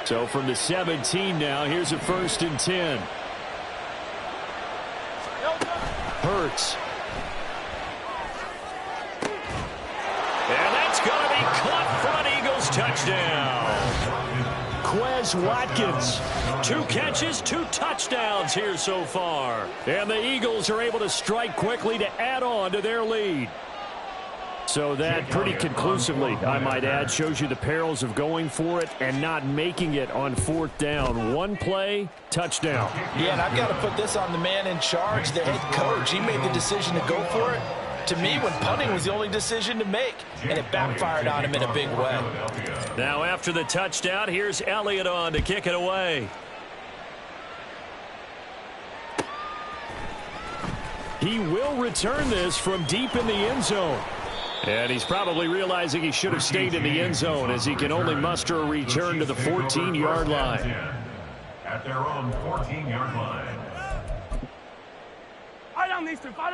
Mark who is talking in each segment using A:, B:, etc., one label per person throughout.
A: So from the 17 now, here's a 1st and 10. Hurts. And that's going to be caught for an Eagles touchdown. Quez Watkins. 2 catches, 2 touchdowns here so far. And the Eagles are able to strike quickly to add on to their lead. So that pretty conclusively, I might add, shows you the perils of going for it and not making it on 4th down. 1 play, touchdown.
B: Yeah, and I've got to put this on the man in charge, the head coach. He made the decision to go for it. To me, when punting was the only decision to make, and it backfired on him in a big way.
A: Now after the touchdown, here's Elliott on to kick it away. He will return this from deep in the end zone. And he's probably realizing he should have stayed in the end zone as he can only muster a return to the 14-yard line.
C: At their own 14-yard line.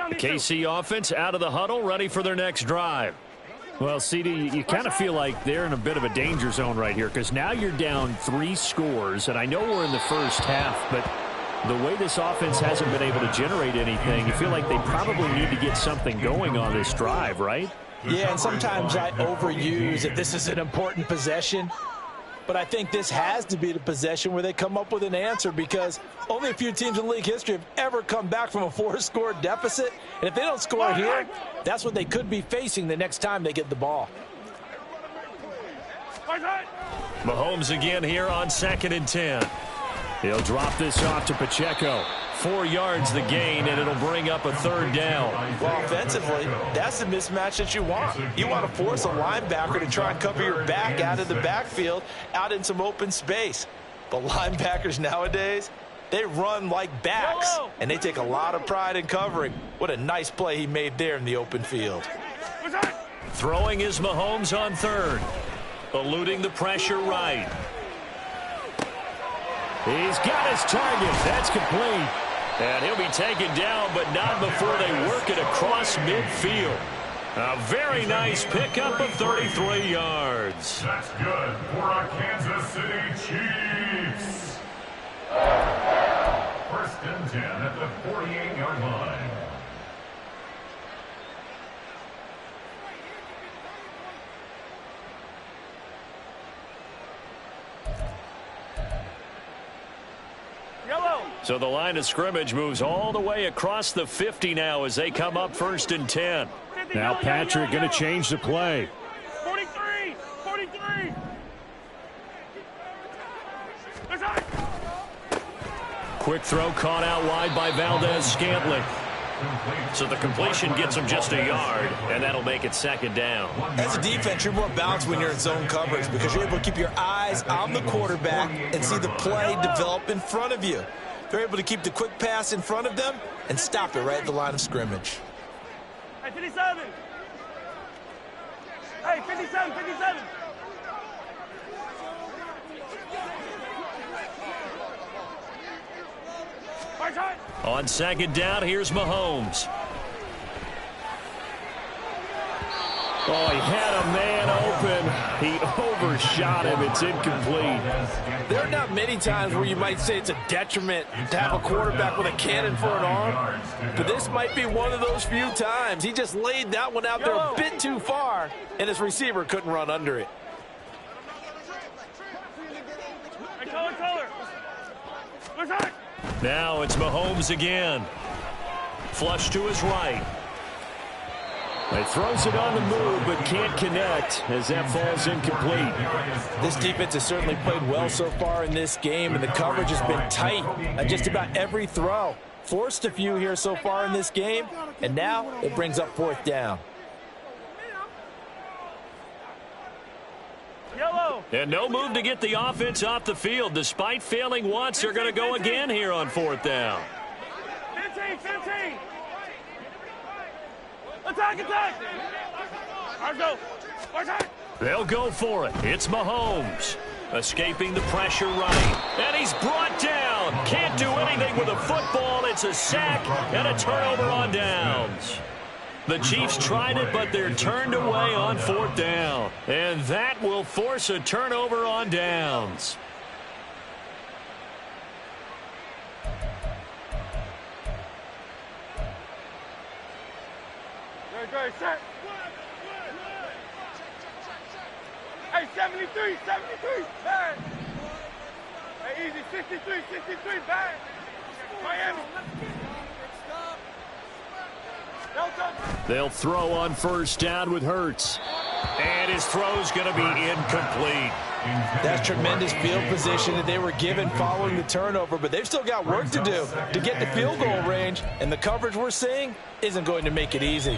A: The KC offense out of the huddle, ready for their next drive. Well, CD, you kind of feel like they're in a bit of a danger zone right here because now you're down 3 scores, and I know we're in the first half, but the way this offense hasn't been able to generate anything, you feel like they probably need to get something going on this drive, right?
B: Yeah, and sometimes I overuse that this is an important possession. But I think this has to be the possession where they come up with an answer because only a few teams in league history have ever come back from a 4-score deficit. And if they don't score here, that's what they could be facing the next time they get the ball.
A: Mahomes again here on 2nd and 10. He'll drop this off to Pacheco. 4 yards the gain, and it'll bring up a 3rd down.
B: Well, offensively, that's the mismatch that you want. You want to force a linebacker to try and cover your back out of the backfield, out in some open space. But linebackers nowadays, they run like backs, and they take a lot of pride in covering. What a nice play he made there in the open field.
A: Throwing is Mahomes on 3rd. Eluding the pressure right. He's got his target. That's complete. And he'll be taken down, but not before they work it across midfield. A very nice pickup of 33 yards.
C: That's good for our Kansas City Chiefs. 1st and 10 at the 48-yard line.
A: So the line of scrimmage moves all the way across the 50 now as they come up 1st and 10. Now Patrick going to change the play.
D: 43!
A: Quick throw caught out wide by Valdez-Scantling. So the completion gets him just a yard, and that'll make it 2nd down.
B: As a defense, you're more balanced when you're in zone coverage because you're able to keep your eyes on the quarterback and see the play develop in front of you. They're able to keep the quick pass in front of them and stop it right at the line of scrimmage.
D: Hey, 57. Hey, 57.
A: On 2nd down, here's Mahomes. Oh, he had a man open. He overshot him. It's incomplete.
B: There are not many times where you might say it's a detriment to have a quarterback with a cannon for an arm, but this might be one of those few times. He just laid that one out there a bit too far, and his receiver couldn't run under it.
D: Hey, color.
A: Now it's Mahomes again. Flush to his right. He throws it on the move, but can't connect as that falls incomplete.
B: This defense has certainly played well so far in this game, and the coverage has been tight on just about every throw. Forced a few here so far in this game, and now it brings up 4th down.
D: Yellow.
A: And no move to get the offense off the field. Despite failing once, they're going to go again here on 4th down.
D: 15. Attack.
A: They'll go for it. It's Mahomes. Escaping the pressure right. And he's brought down. Can't do anything with a football. It's a sack and a turnover on downs. The Chiefs tried it, but they're turned away on 4th down. And that will force a turnover on downs.
D: Good, set. Hey, 73, bang. Hey, easy, 63, bang. Miami.
A: They'll throw on first down with Hurts. And his throw's going to be incomplete.
B: That's tremendous field position that they were given following the turnover, but they've still got work to do to get the field goal range, and the coverage we're seeing isn't going to make it easy.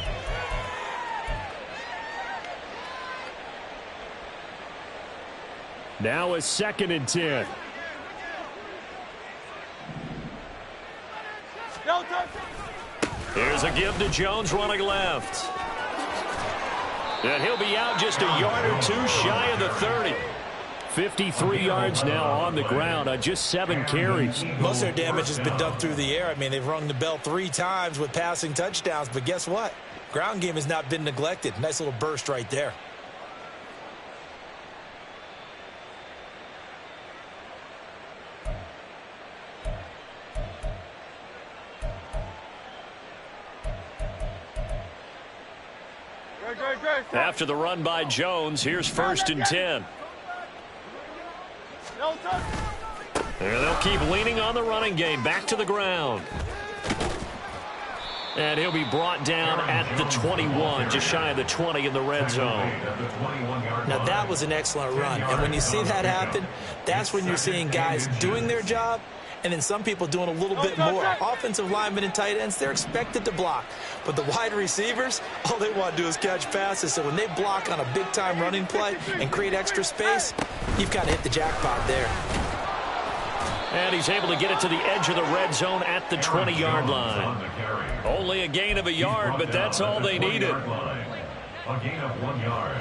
A: Now a 2nd and 10. Here's a give to Jones running left. And he'll be out just a yard or two shy of the 30. 53 yards now on the ground on just 7 carries.
B: Most of their damage has been done through the air. I mean, they've rung the bell 3 times with passing touchdowns, but guess what? Ground game has not been neglected. Nice little burst right there.
A: After the run by Jones, here's 1st and 10. And they'll keep leaning on the running game. Back to the ground. And he'll be brought down at the 21, just shy of the 20 in the red zone.
B: Now, that was an excellent run. And when you see that happen, that's when you're seeing guys doing their job and then some people doing a little bit more. Offensive linemen and tight ends, they're expected to block. But the wide receivers, all they want to do is catch passes. So when they block on a big-time running play and create extra space, you've got to hit the jackpot there.
A: And he's able to get it to the edge of the red zone at the 20-yard line. Only a gain of a yard, but that's all they needed.
C: A gain of 1 yard.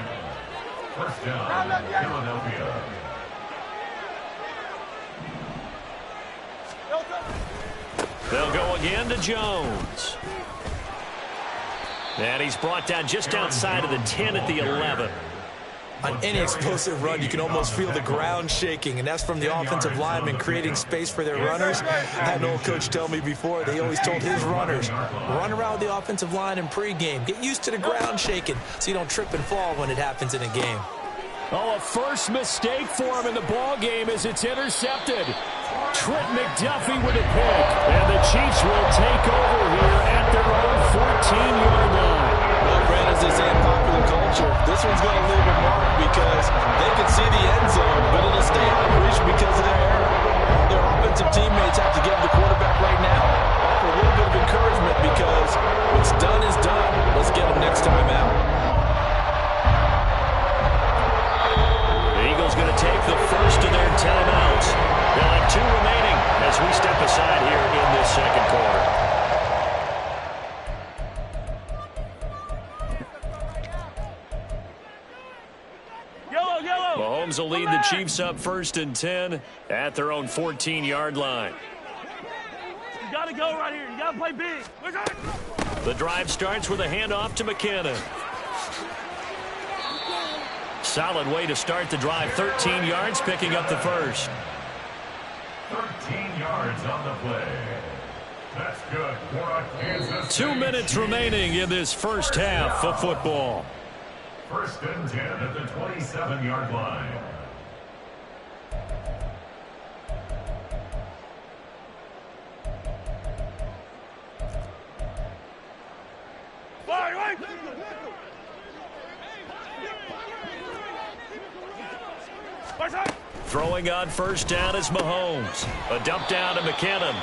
C: First down, Philadelphia.
A: They'll go again to Jones. And he's brought down just outside of the 10 at the 11.
B: On any explosive run, you can almost feel the ground shaking, and that's from the offensive linemen creating space for their runners. I had an old coach tell me before, they always told his runners, run around the offensive line in pregame. Get used to the ground shaking so you don't trip and fall when it happens in a game.
A: Oh, a first mistake for him in the ball game as it's intercepted. Trent McDuffie with a pick. And the Chiefs will take over here at their own 14-yard line.
B: Well, Brad, as they say in popular culture, this one's going to leave a mark because they can see the end zone, but it'll stay out of reach because of their error. Their offensive teammates have to give the quarterback right now offer a little bit of encouragement because what's done is done. Let's get them next time out.
A: The Eagles going to take the first of their timeouts. They'll have 2 remaining as we step aside here in this second quarter.
D: Yellow.
A: Mahomes will lead the Chiefs up 1st and 10 at their own 14-yard line.
D: You got to go right here. You got to play big.
A: The drive starts with a handoff to McKinnon. Solid way to start the drive. 13 yards, picking up the first.
C: 13 yards on the play. That's good for a Kansas City
A: 2 minutes remaining in this first half of football.
C: 1st and 10 at the 27-yard line.
A: Throwing on first down is Mahomes. A dump down to McKinnon.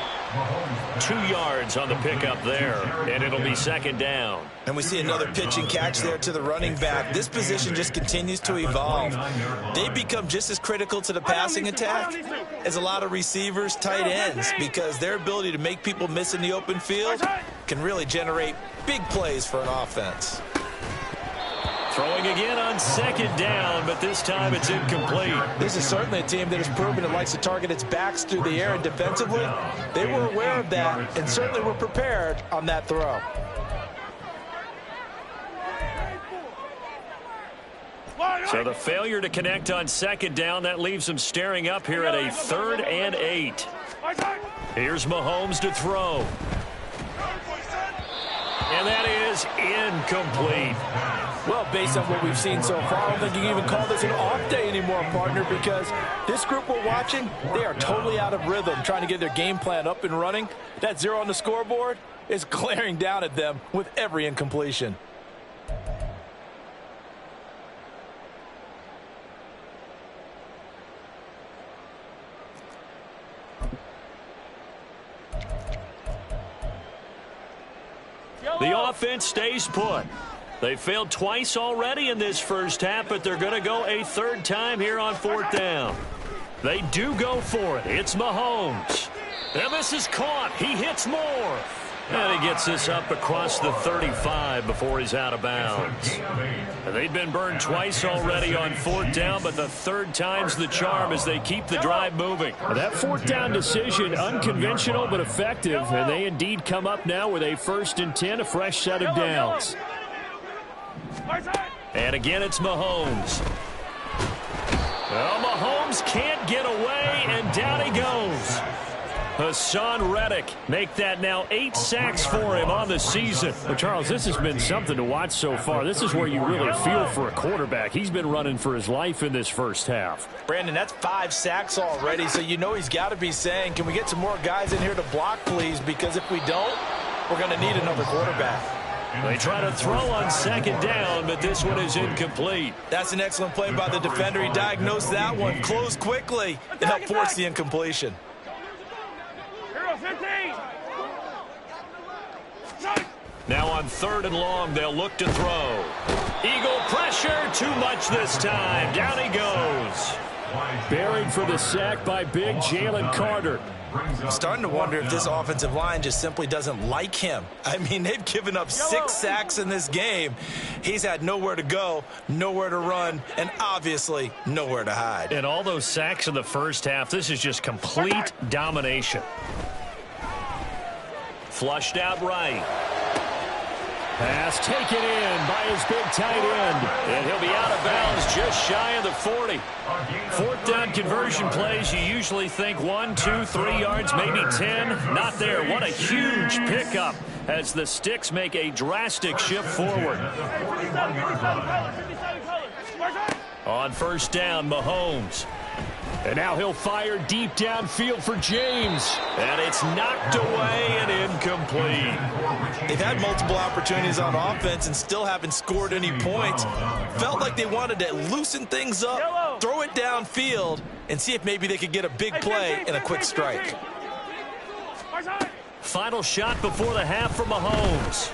A: 2 yards on the pickup there, and it'll be 2nd down.
B: And we see another pitch and catch there to the running back. This position just continues to evolve. They become just as critical to the passing attack as a lot of receivers, tight ends, because their ability to make people miss in the open field can really generate big plays for an offense.
A: Throwing again on 2nd down, but this time it's incomplete.
B: This is certainly a team that has proven it likes to target its backs through the air, and defensively, they were aware of that and certainly were prepared on that throw.
A: So the failure to connect on 2nd down, that leaves them staring up here at a 3rd and 8. Here's Mahomes to throw. And that is incomplete.
B: Well, based on what we've seen so far, I don't think you can even call this an off day anymore, partner, because this group we're watching, they are totally out of rhythm, trying to get their game plan up and running. That 0 on the scoreboard is glaring down at them with every incompletion.
A: The offense stays put. They failed twice already in this first half, but they're going to go a third time here on fourth down. They do go for it. It's Mahomes. And this is caught. He hits more. And he gets this up across the 35 before he's out of bounds. And they've been burned twice already on fourth down, but the third time's the charm as they keep the drive moving.
E: That fourth down decision, unconventional but effective, and they indeed come up now with a 1st and 10, a fresh set of downs.
A: And again, it's Mahomes. Well, Mahomes can't get away, and down he goes. Hassan Reddick make that now 8 sacks for him on the season.
E: Well, Charles, this has been something to watch so far. This is where you really feel for a quarterback. He's been running for his life in this first half.
B: Brandon, that's 5 sacks already, so you know he's got to be saying, can we get some more guys in here to block, please? Because if we don't, we're going to need another quarterback.
A: They try to throw on second down, but this one is incomplete.
B: That's an excellent play by the defender. He diagnosed that one, closed quickly, and helped force the incompletion.
D: 15.
A: Now on 3rd and long, they'll look to throw. Eagle pressure, too much this time. Down he goes.
E: Buried for the sack by big Jalen Carter.
B: I'm starting to wonder if this offensive line just simply doesn't like him. I mean, they've given up 6 sacks in this game. He's had nowhere to go, nowhere to run, and obviously nowhere to hide.
A: And all those sacks in the first half, this is just complete domination. Flushed out right.
E: Pass taken in by his big tight end.
A: And he'll be out of bounds just shy of the 40. Fourth down conversion plays, you usually think 1, 2, 3 yards, maybe 10. Not there. What a huge pickup as the Sticks make a drastic shift forward. On first down, Mahomes.
E: And now he'll fire deep downfield for James.
A: And it's knocked away and incomplete.
B: They've had multiple opportunities on offense and still haven't scored any points. Felt like they wanted to loosen things up, throw it downfield, and see if maybe they could get a big play and a quick strike.
A: Final shot before the half from Mahomes.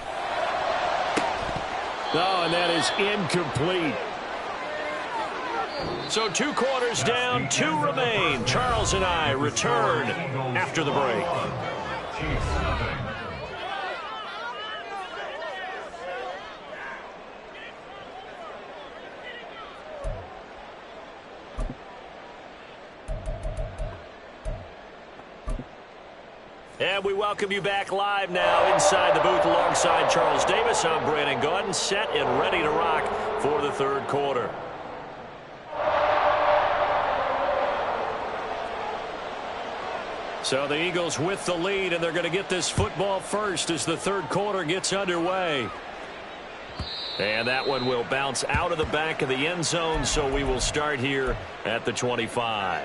E: Oh, and that is incomplete.
A: So 2 quarters down, 2 remain. Charles and I return after the break. And we welcome you back live now inside the booth alongside Charles Davis. I'm Brandon Gaudin, set and ready to rock for the 3rd quarter. So the Eagles with the lead, and they're going to get this football first as the 3rd quarter gets underway. And that one will bounce out of the back of the end zone, so we will start here at the 25.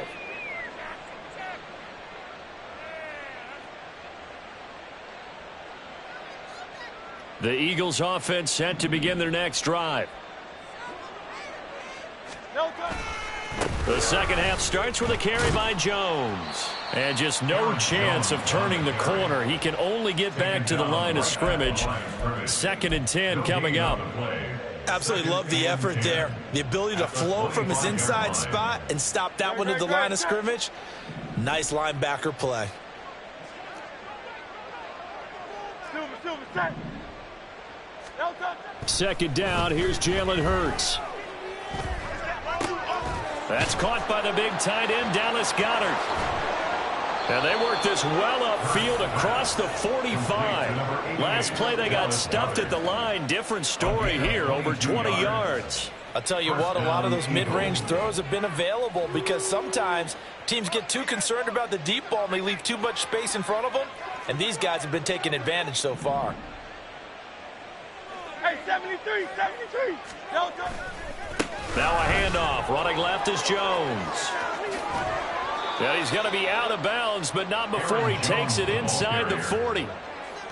A: The Eagles offense set to begin their next drive. The second half starts with a carry by Jones. And just no chance of turning the corner. He can only get back to the line of scrimmage. 2nd and 10 coming up.
B: Absolutely love the effort there. The ability to flow from his inside spot and stop that one at the line of scrimmage. Nice linebacker play.
E: Second down, here's Jalen Hurts.
A: That's caught by the big tight end, Dallas Goedert. And they worked this well upfield across the 45. Last play they got stuffed at the line. Different story here, over 20 yards.
B: I'll tell you what, a lot of those mid-range throws have been available because sometimes teams get too concerned about the deep ball and they leave too much space in front of them. And these guys have been taking advantage so far.
D: 73, 73. Go, go.
A: Now a handoff. Running left is Jones. Yeah, he's going to be out of bounds, but not before he takes it inside the 40.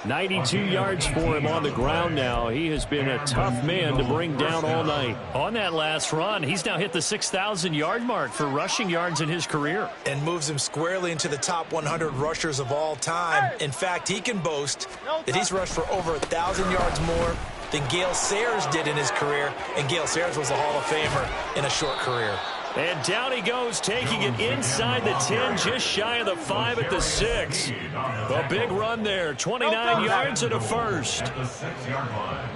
E: 92 yards for him on the ground now. He has been a tough man to bring down all night.
A: On that last run, he's now hit the 6,000-yard mark for rushing yards in his career.
B: And moves him squarely into the top 100 rushers of all time. In fact, he can boast that he's rushed for over 1,000 yards more than Gale Sayers did in his career. And Gale Sayers was a Hall of Famer in a short career.
A: And down he goes, taking it inside the 10, just shy of the 5 at the 6. A big run there, 29 yards and a first.
C: At the 6-yard line.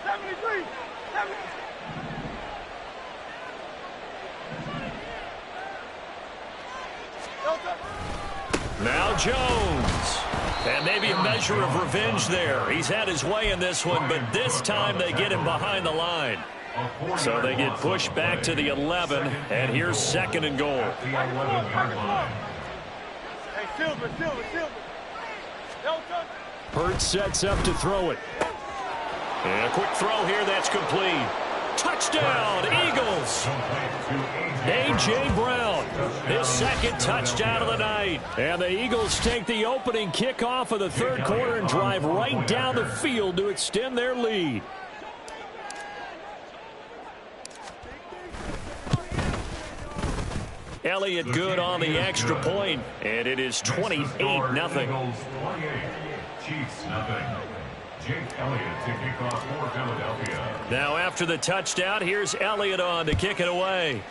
D: 73, 70.
A: Now Jones. And maybe a measure of revenge there. He's had his way in this one, but this time they get him behind the line. So they get pushed back to the 11, and here's 2nd and goal.
C: At the 11-yard line.
D: Hey, Silver, Silver, Silver. Go, go.
E: Hurts sets up to throw it.
A: And a quick throw here, that's complete. Touchdown, Eagles! A.J. Brown, his 2nd touchdown of the night.
E: And the Eagles take the opening kickoff of the 3rd quarter and drive right down the field to extend their lead.
A: Elliott good on the extra point, and it is 28-0.
C: Eagles 28, Chiefs nothing. Jake Elliott to kick off for Philadelphia.
A: Now after the touchdown, here's Elliott on to kick it away.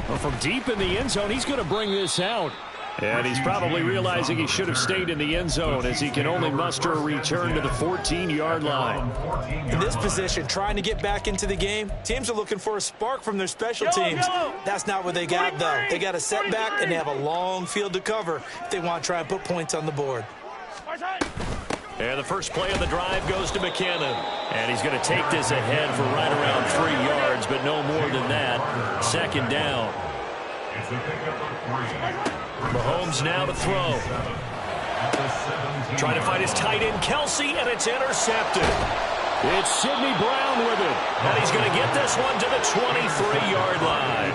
E: Well, from deep in the end zone, he's going to bring this out. And he's probably realizing he should have stayed in the end zone as he can only muster a return to the 14-yard line.
B: In this position, trying to get back into the game, teams are looking for a spark from their special teams. That's not what they got, though. They got a setback, and they have a long field to cover if they want to try and put points on the board.
A: And the first play of the drive goes to McKinnon. And he's going to take this ahead for right around 3 yards, but no more than that. 2nd down.
C: It's a pickup of 3.
A: Mahomes now to throw. Trying to find his tight end, Kelsey, and it's intercepted.
E: It's Sidney Brown with it.
A: And he's going to get this one to the 23-yard line.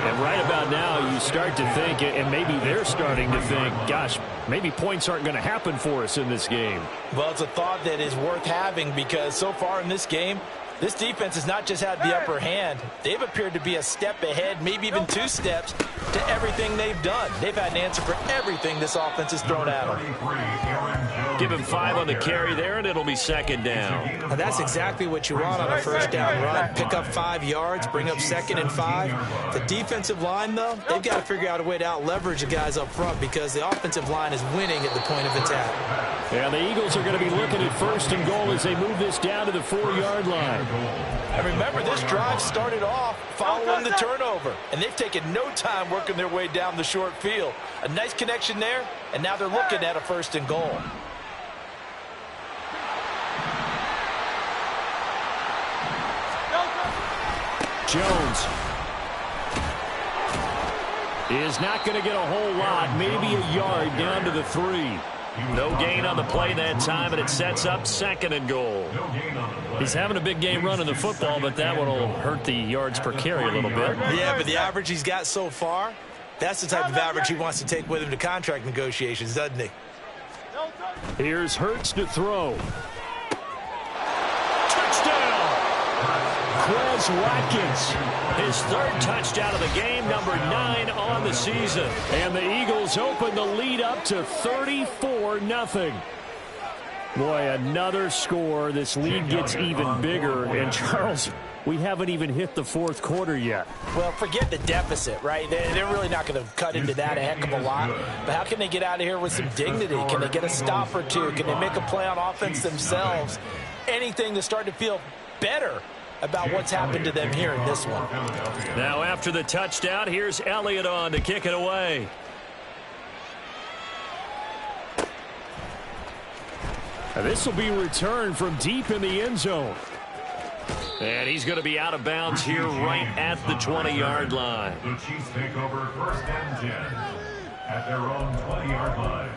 E: And right about now, you start to think, and maybe they're starting to think, gosh, maybe points aren't going to happen for us in this game.
B: Well, it's a thought that is worth having because so far in this game, this defense has not just had the upper hand. They've appeared to be a step ahead, maybe even 2 steps to everything they've done. They've had an answer for everything this offense has thrown at them.
A: Give him 5 on the carry there, and it'll be 2nd down.
B: Now, that's exactly what you want on a 1st down run. Pick up 5 yards, bring up 2nd and 5. The defensive line, though, they've got to figure out a way to out-leverage the guys up front because the offensive line is winning at the point of attack.
E: And the Eagles are going to be looking at 1st and goal as they move this down to the 4-yard line.
B: And remember, this drive started off following the turnover, and they've taken no time working their way down the short field. A nice connection there, and now they're looking at a 1st and goal.
E: Jones is not going to get a whole lot, maybe a yard down to the 3.
A: No gain on the play that time, and it sets up 2nd and goal. He's having a big game running the football, but that one will hurt the yards per carry a little bit.
B: Yeah, but the average he's got so far, that's the type of average he wants to take with him to contract negotiations, doesn't he?
E: Here's Hurts to throw.
A: Touchdown!
E: Quez Watkins.
A: His 3rd touchdown of the game, number 9 on the season.
E: And the Eagles open the lead up to 34-0. Boy, another score. This lead gets even bigger. And, Charles, we haven't even hit the 4th quarter yet.
B: Well, forget the deficit, right? They're really not going to cut into that a heck of a lot. But how can they get out of here with some dignity? Can they get a stop or 2? Can they make a play on offense themselves? Anything to start to feel better about what's happened to them here in this one.
A: Now after the touchdown, here's Elliott on to kick it away.
E: This will be returned from deep in the end zone.
A: And he's going to be out of bounds here right at the 20-yard line.
C: The Chiefs take over 1st and 10 at their own 20-yard line.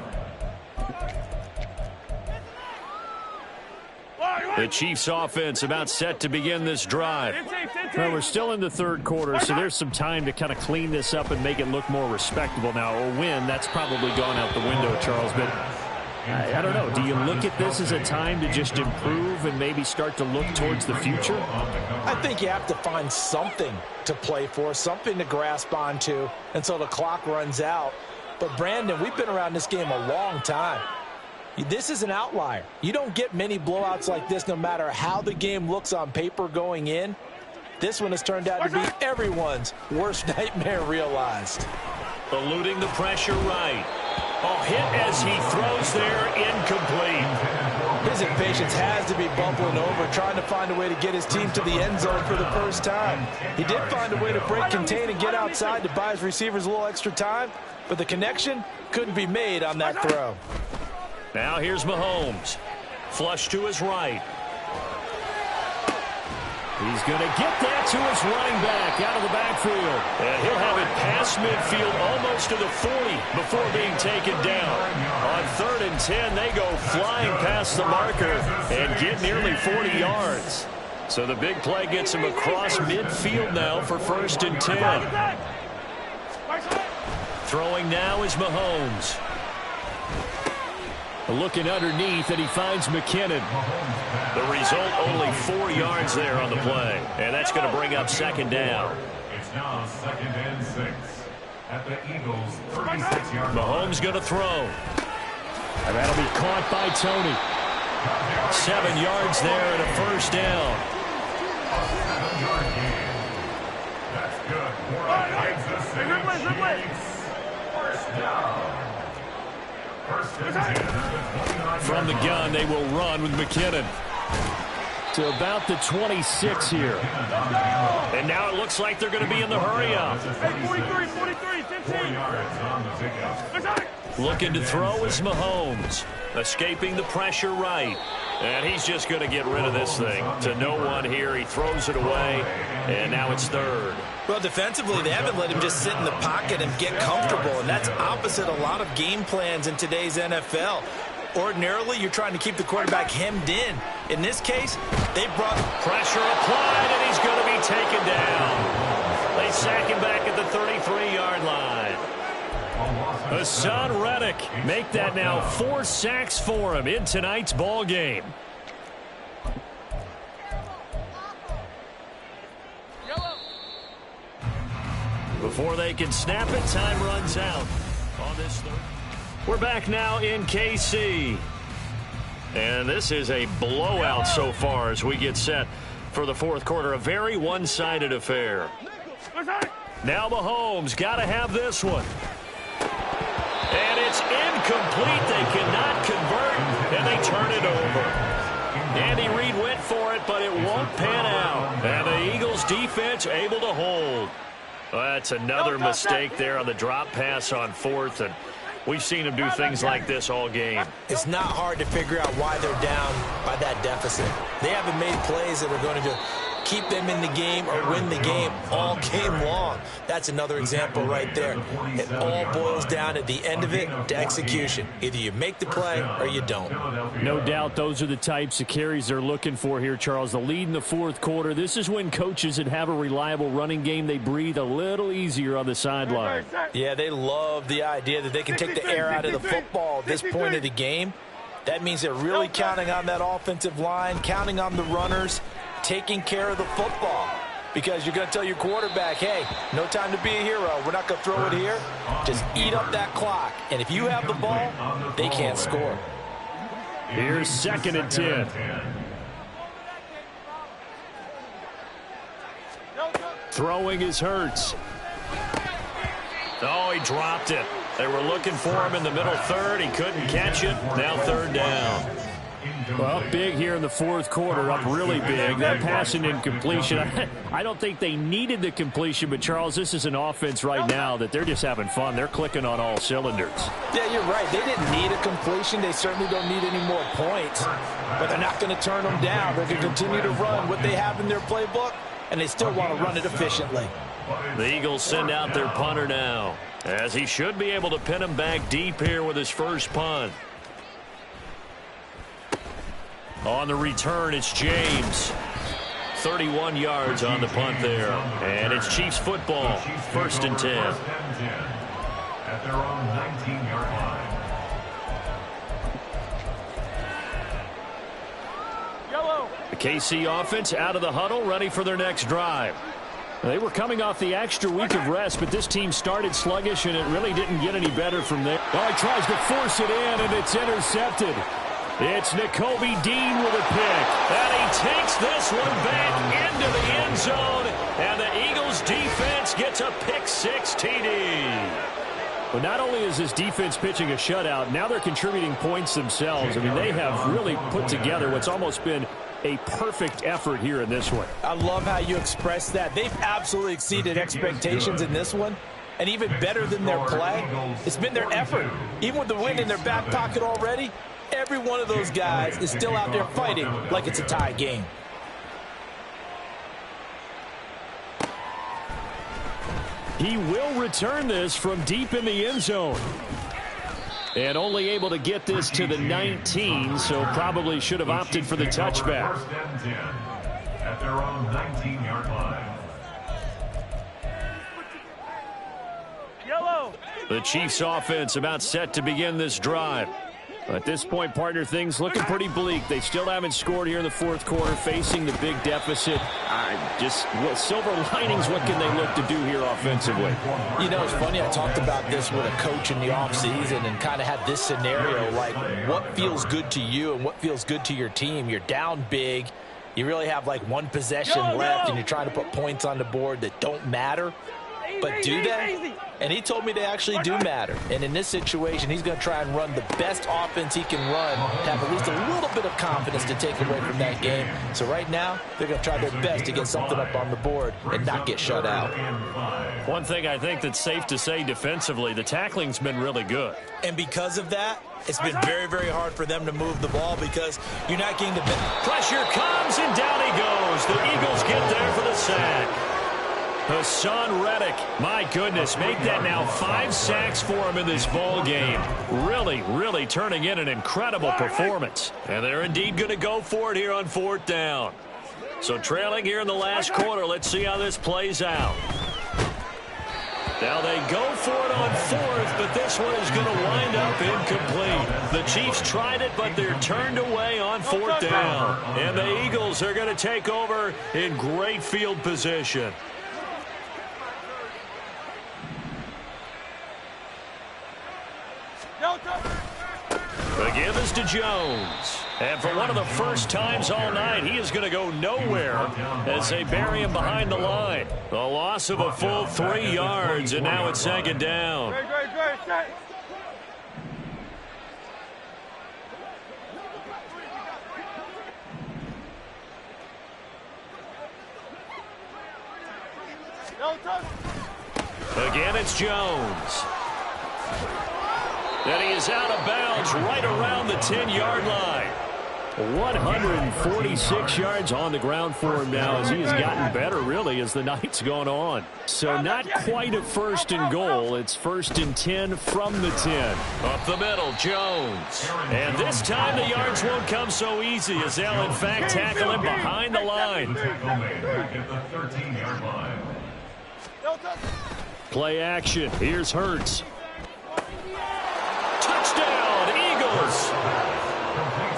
E: The Chiefs offense about set to begin this drive. Well, we're still in the third quarter, so there's some time to kind of clean this up and make it look more respectable. Now, a win, that's probably gone out the window, Charles, but I don't know. Do you look at this as a time to just improve and maybe start to look towards the future?
B: I think you have to find something to play for, something to grasp onto until the clock runs out. But, Brandon, we've been around this game a long time. This is an outlier. You don't get many blowouts like this no matter how the game looks on paper going in. This one has turned out to be everyone's worst nightmare realized.
A: Eluding the pressure right. Oh, hit as he throws there, incomplete.
B: His impatience has to be bubbling over, trying to find a way to get his team to the end zone for the first time. He did find a way to break, contain, and get outside to buy his receivers a little extra time, but the connection couldn't be made on that throw.
A: Now here's Mahomes. Flush to his right.
E: He's going to get that to his running back out of the backfield.
A: And he'll have it past midfield almost to the 40 before being taken down. On 3rd and 10, they go flying past the marker and get nearly 40 yards. So the big play gets him across midfield now for 1st and 10. Throwing now is Mahomes.
E: Looking underneath, and he finds McKinnon.
A: The result, only 4 yards there on the play. And that's going to bring up 2nd down.
C: It's now 2nd and 6 at the Eagles' 36-yard line.
A: Mahomes going to throw.
E: And that'll be caught by Tony.
A: 7 yards there and a 1st down.
C: A 7-yard gain. That's good. Kansas City Chiefs. 1st down.
A: From the gun, they will run with McKinnon.
E: To about the 26 here.
A: And now it looks like they're going to be in the hurry-up.
D: 43, 15.
A: Looking to throw is Mahomes. Escaping the pressure right. And he's just going to get rid of this thing. To no one here. He throws it away. And now it's 3rd.
B: Well, defensively, they haven't let him just sit in the pocket and get comfortable, and that's opposite a lot of game plans in today's NFL. Ordinarily, you're trying to keep the quarterback hemmed in. In this case, they brought
A: pressure applied, and he's going to be taken down. They sack him back at the 33-yard line. Hassan Reddick make that now 4 sacks for him in tonight's ball game. Before they can snap it, time runs out on this 3rd. We're back now in KC. And this is a blowout so far as we get set for the 4th quarter. A very one-sided affair. Now Mahomes got to have this one. And it's incomplete. They cannot convert, and they turn it over. Andy Reid went for it, but it won't pan out. And the Eagles defense able to hold. Well, that's another mistake there on the drop pass on 4th, and we've seen them do things like this all game.
B: It's not hard to figure out why they're down by that deficit. They haven't made plays that are going to keep them in the game or win the game all game long. That's another example right there. It all boils down at the end of it to execution. Either you make the play or you don't.
E: No doubt those are the types of carries they're looking for here, Charles. The lead in the 4th quarter. This is when coaches that have a reliable running game, they breathe a little easier on the sideline.
B: Yeah, they love the idea that they can take the air out of the football at this point of the game. That means they're really counting on that offensive line, counting on the runners, taking care of the football, because you're going to tell your quarterback, hey, no time to be a hero. We're not going to throw it here. Just eat up that clock. And if you have the ball, they can't score.
E: Here's 2nd and 10. Throwing is Hurts.
A: Oh, he dropped it. They were looking for him in the middle 3rd. He couldn't catch it. Now 3rd down.
E: Well, big here in the 4th quarter, up really big. That passing incompletion, I don't think they needed the completion, but, Charles, this is an offense right now that they're just having fun. They're clicking on all cylinders.
B: Yeah, you're right. They didn't need a completion. They certainly don't need any more points, but they're not going to turn them down. They're going to continue to run what they have in their playbook, and they still want to run it efficiently.
A: The Eagles send out their punter now, as he should be able to pin him back deep here with his first punt. On the return, it's James. 31 yards on the punt there. And it's Chiefs football, 1st and 10.
C: At their own 19-yard line.
A: The KC offense out of the huddle, ready for their next drive. They were coming off the extra week of rest, but this team started sluggish, and it really didn't get any better from there. Oh, he tries to force it in, and it's intercepted. It's Nakobe Dean with a pick. And he takes this one back into the end zone, and the Eagles defense gets a pick-6 TD. But not only is this defense pitching a shutout, now they're contributing points themselves. I mean, they have really put together what's almost been a perfect effort here in this one.
B: I love how you express that. They've absolutely exceeded expectations in this one. And even better than their play, it's been their effort. Even with the win in their back pocket already, every one of those guys is still out there fighting like it's a tie game.
E: He will return this from deep in the end zone. And only able to get this to the 19, so probably should have opted for the touchback.
C: 1st and 10 at their own 19-yard line.
D: Yellow.
A: The Chiefs offense about set to begin this drive.
E: At this point, partner, things looking pretty bleak. They still haven't scored here in the 4th quarter, facing the big deficit. Silver linings, what can they look to do here offensively?
B: You know, it's funny, I talked about this with a coach in the offseason and kind of had this scenario, like what feels good to you and what feels good to your team. You're down big. You really have like one possession left, and you're trying to put points on the board that don't matter. But do they? And he told me they actually do matter. And in this situation, he's going to try and run the best offense he can run to have at least a little bit of confidence to take away from that game. So right now, they're going to try their best to get something up on the board and not get shut out.
A: One thing I think that's safe to say defensively, the tackling's been really good.
B: And because of that, it's been very, very hard for them to move the ball because you're not getting the
A: pressure comes, and down he goes. The Eagles get there for the sack. Hassan Reddick, my goodness, make that now 5 sacks for him in this ball game. Really, really turning in an incredible performance. And they're indeed going to go for it here on 4th down. So trailing here in the last quarter, let's see how this plays out. Now they go for it on 4th, but this one is going to wind up incomplete. The Chiefs tried it, but they're turned away on 4th down. And the Eagles are going to take over in great field position. The give is to Jones. And for one of the first times all night, he is going to go nowhere as they bury him behind the line. The loss of a full 3 yards, and now it's 2nd down. Again, it's Jones. And he is out of bounds right around the 10-yard line.
E: 146 yards on the ground for him now as he has gotten better, really, as the night's gone on. So not quite a 1st and goal. It's 1st and 10 from the 10.
A: Up the middle, Jones. And this time the yards won't come so easy as they'll, in fact, tackle him behind the line.
E: Play action. Here's Hurts.
A: Touchdown, Eagles.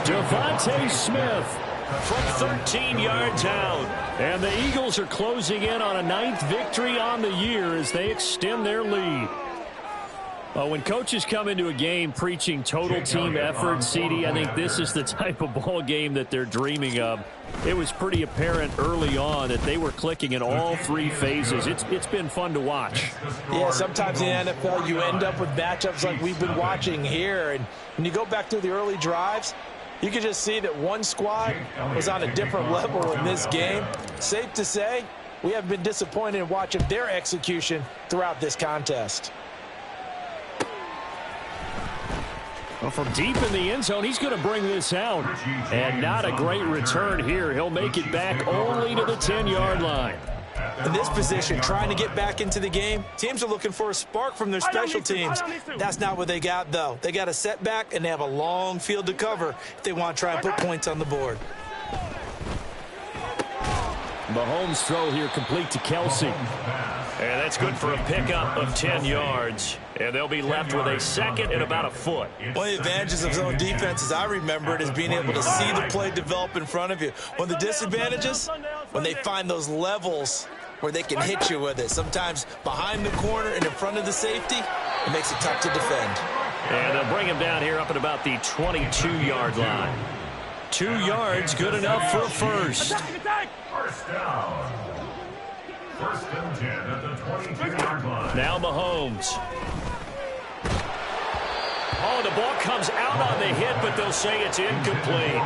E: Devontae Smith
A: from 13 yards out.
E: And the Eagles are closing in on a 9th victory on the year as they extend their lead. When coaches come into a game preaching total team effort, CD, I think this is the type of ball game that they're dreaming of. It was pretty apparent early on that they were clicking in all 3 phases. It's been fun to watch.
B: Yeah, sometimes in the NFL you end up with matchups like we've been watching here. And when you go back to the early drives, you can just see that one squad was on a different level in this game. Safe to say, we have been disappointed in watching their execution throughout this contest.
E: Well, from deep in the end zone, he's going to bring this out. And not a great return here. He'll make it back only to the 10-yard line.
B: In this position, trying to get back into the game, teams are looking for a spark from their special teams. That's not what they got, though. They got a setback, and they have a long field to cover if they want to try and put points on the board.
E: Mahomes' throw here complete to Kelsey.
A: And that's good for a pickup of 10 yards. And they'll be left with a second and about a foot.
B: One of the advantages of zone defense, as I remember it, is being able to see the play develop in front of you. One of the disadvantages, when they find those levels where they can hit you with it. Sometimes behind the corner and in front of the safety, it makes it tough to defend.
A: And they'll bring him down here up at about the 22-yard line. 2 yards, good enough for a first.
C: First down. First and 10 at the 22-yard line.
A: Now Mahomes. Oh, the ball comes out on the hit, but they'll say it's incomplete.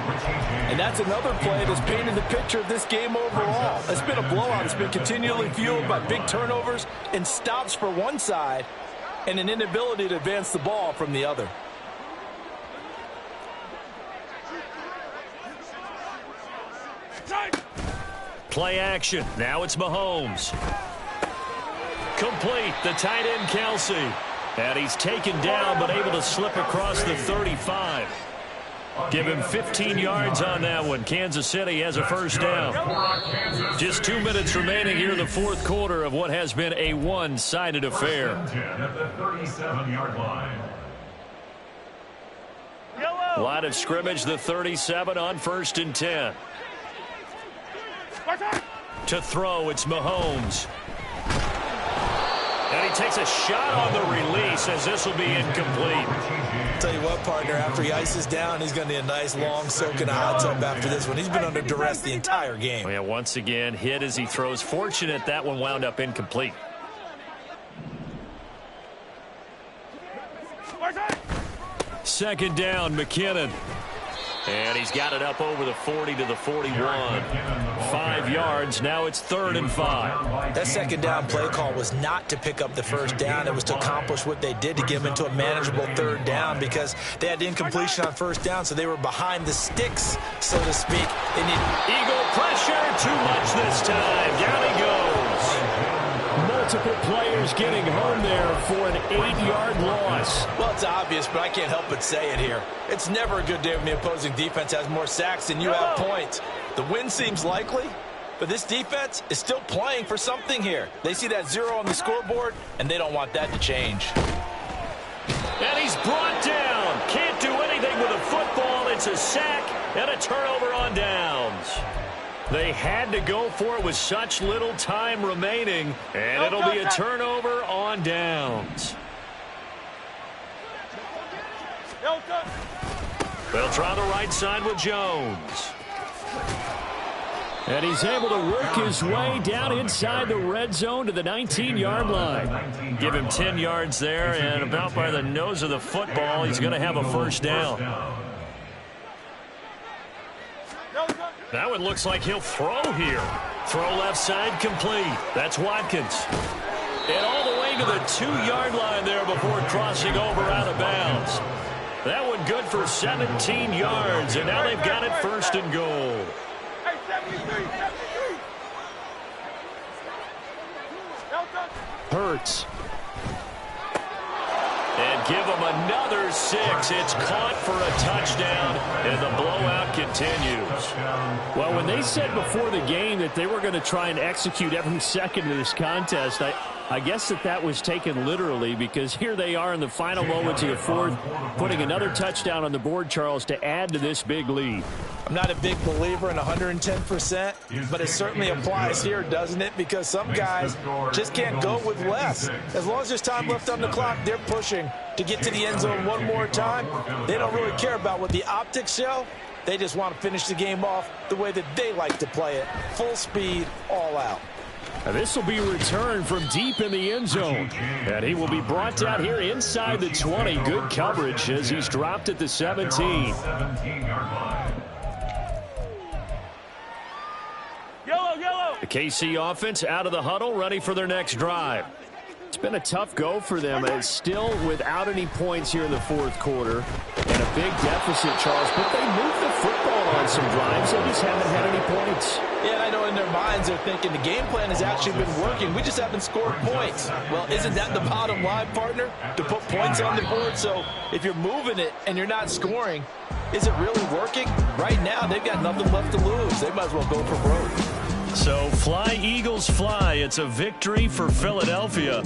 F: And that's another play that's painted the picture of this game overall. It's been a blowout. It's been continually fueled by big turnovers and stops for one side and an inability to advance the ball from the other.
A: Play action. Now it's Mahomes. Complete. The tight end, Kelsey. And he's taken down, but able to slip across the 35. Give him 15 yards on that one. Kansas City has a first down. Just 2 minutes remaining here in the fourth quarter of what has been a one-sided affair.
C: At the 37-yard line.
A: Line of scrimmage, the 37 on first and 10. To throw, it's Mahomes. And he takes a shot on the release as this will be incomplete.
B: I'll tell you what, partner, after he ices down, he's going to need a nice long soak in a hot tub after this one. He's been under duress the entire game.
A: Oh, yeah, once again, hit as he throws. Fortunate that one wound up incomplete. Second down, McKinnon. And he's got it up over the 40 to the 41. 5 yards. Now it's 3rd and 5.
B: That second down play call was not to pick up the first down. It was to accomplish what they did to get them into a manageable 3rd down because they had incompletion on first down, so they were behind the sticks, so to speak. They need
A: Eagle pressure. Too much this time. Down he goes.
E: Multiple players getting home there for an 8-yard loss.
B: Well, it's obvious, but I can't help but say it here. It's never a good day when the opposing defense has more sacks than you have points. The win seems likely, but this defense is still playing for something here. They see that 0 on the scoreboard, and they don't want that to change.
A: And he's brought down. Can't do anything with a football. It's a sack and a turnover on downs. They had to go for it with such little time remaining, and it'll be a turnover on downs. They'll try the right side with Jones.
E: And he's able to work his way down inside the red zone to the 19-yard line.
A: Give him 10 yards there, and about by the nose of the football, he's going to have a first down. That one looks like he'll throw here. Throw left side complete. That's Watkins. And all the way to the 2-yard line there before crossing over out of bounds. That one good for 17 yards, and now they've got it 1st and goal.
E: Hurts.
A: And give them another 6. It's caught for a touchdown, and the blowout continues.
E: Well, when they said before the game that they were going to try and execute every second of this contest, I guess that was taken literally, because here they are in the final moments of the fourth, putting another touchdown on the board, Charles, to add to this big lead.
B: I'm not a big believer in 110%, but it certainly applies here, doesn't it? Because some guys just can't go with less. As long as there's time left on the clock, they're pushing to get to the end zone one more time. They don't really care about what the optics show. They just want to finish the game off the way that they like to play it. Full speed, all out.
E: Now this will be returned from deep in the end zone. And he will be brought down here inside the 20. Good coverage as he's dropped at the 17.
A: The KC offense out of the huddle, ready for their next drive.
E: It's been a tough go for them. It's still without any points here in the fourth quarter. And a big deficit, Charles. But they moved the football on on some drives. They just haven't had any points.
F: Yeah, and I know in their minds they're thinking the game plan has actually been working. We just haven't scored points. Well, isn't that the bottom line, partner? To put points on the board. So if you're moving it and you're not scoring, is it really working? Right now, they've got nothing left to lose. They might as well go for broke.
A: So fly, Eagles, fly. It's a victory for Philadelphia.